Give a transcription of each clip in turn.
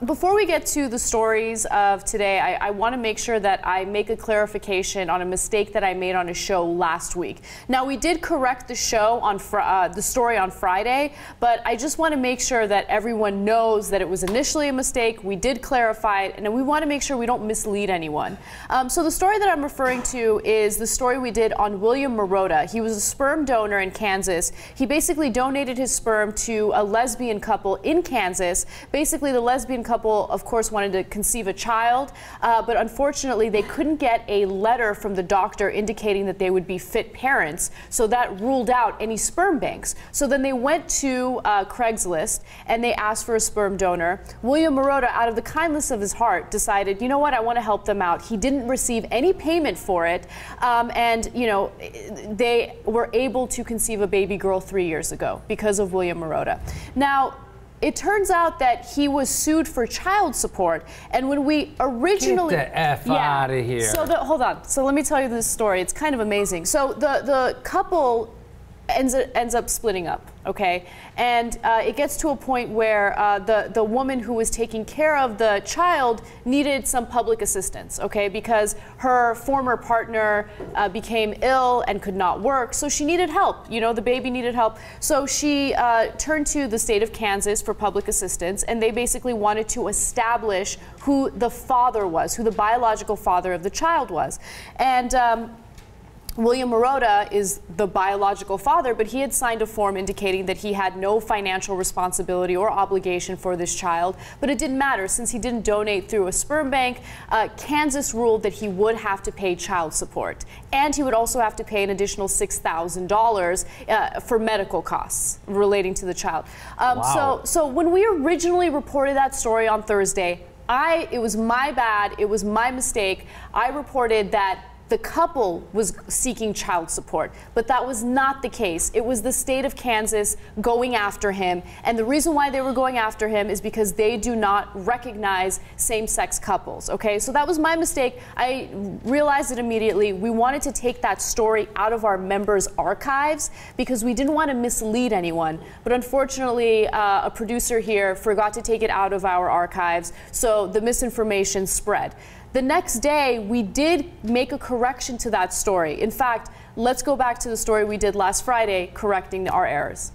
Before we get to the stories of today, I want to make sure that I make a clarification on a mistake that I made on a show last week. Now, we did correct the show on the story on Friday, but I just want to make sure that everyone knows that it was initially a mistake. We did clarify it, and we want to make sure we don't mislead anyone. So the story that I'm referring to is the story we did on William Marotta. He was a sperm donor in Kansas. He basically donated his sperm to a lesbian couple in Kansas. Basically, the lesbian couple, of course, wanted to conceive a child, but unfortunately they couldn't get a letter from the doctor indicating that they would be fit parents, so that ruled out any sperm banks. So then they went to Craigslist and they asked for a sperm donor. William Marotta, out of the kindness of his heart, decided, you know what, I want to help them out. He didn't receive any payment for it, and you know, they were able to conceive a baby girl 3 years ago because of William Marotta. Now, it turns out that he was sued for child support, and when we originally— Get the F out of here. So hold on. So let me tell you this story. It's kind of amazing. So the couple ends up splitting up, okay? And it gets to a point where the woman who was taking care of the child needed some public assistance, okay? Because her former partner became ill and could not work, so she needed help. You know, the baby needed help. So she turned to the state of Kansas for public assistance, and they basically wanted to establish who the father was, who the biological father of the child was. And William Marotta is the biological father, but he had signed a form indicating that he had no financial responsibility or obligation for this child. But it didn't matter, since he didn't donate through a sperm bank. Kansas ruled that he would have to pay child support, and he would also have to pay an additional $6,000 for medical costs relating to the child. Wow. So when we originally reported that story on Thursday, it was my bad, it was my mistake. I reported that the couple was seeking child support, but that was not the case. It was the state of Kansas going after him, and the reason why they were going after him is because they do not recognize same-sex couples, okay? So that was my mistake. I realized it immediately. We wanted to take that story out of our members' archives because we didn't want to mislead anyone, but unfortunately, a producer here forgot to take it out of our archives, so the misinformation spread. The next day, we did make a correction to that story. In fact, let's go back to the story we did last Friday, correcting our errors.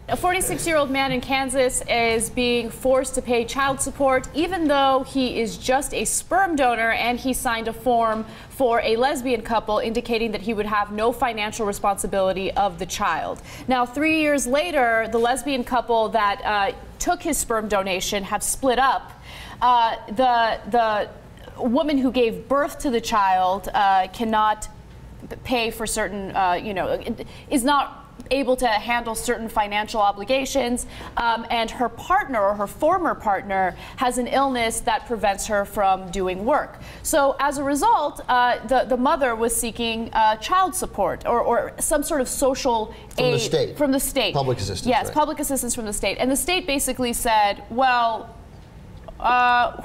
A 46-year-old man in Kansas is being forced to pay child support, even though he is just a sperm donor and he signed a form for a lesbian couple indicating that he would have no financial responsibility of the child. Now, 3 years later, the lesbian couple that took his sperm donation have split up. The woman who gave birth to the child cannot pay for certain, is not able to handle certain financial obligations, and her partner, or her former partner, has an illness that prevents her from doing work. So as a result, the mother was seeking child support or some sort of social aid from the state. Public assistance. Yes, right. Public assistance from the state. And the state basically said, well,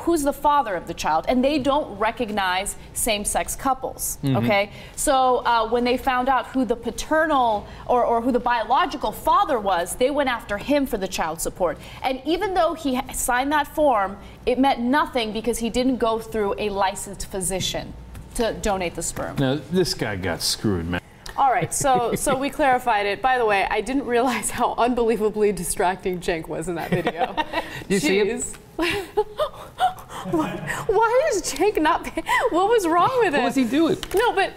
who's the father of the child? And they don't recognize same-sex couples, okay? So when they found out who the paternal or who the biological father was, they went after him for the child support. And even though he signed that form, it meant nothing because he didn't go through a licensed physician to donate the sperm. Now, this guy got screwed, man. All right, so we clarified it. By the way, I didn't realize how unbelievably distracting Cenk was in that video. You see it? Why is Cenk not paying? What was wrong with him? What was he doing? No, but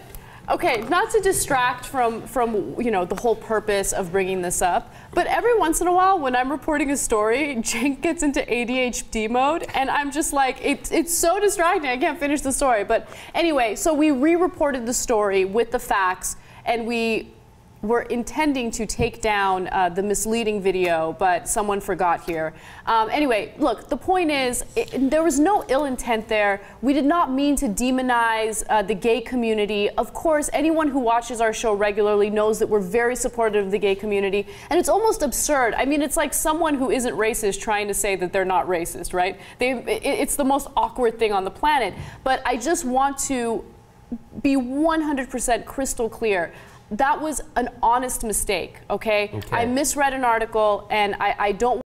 okay, not to distract from the whole purpose of bringing this up, but every once in a while when I'm reporting a story, Cenk gets into ADHD mode, and I'm just like, it's so distracting, I can't finish the story. But anyway, so we re-reported the story with the facts, and we were intending to take down the misleading video, but someone forgot here. Anyway, look, the point is, there was no ill intent there. We did not mean to demonize the gay community. Of course, anyone who watches our show regularly knows that we're very supportive of the gay community, and it's almost absurd. I mean, it's like someone who isn't racist trying to say that they're not racist, right? It's the most awkward thing on the planet. But I just want to be 100% crystal clear. That was an honest mistake, okay? I misread an article, and I don't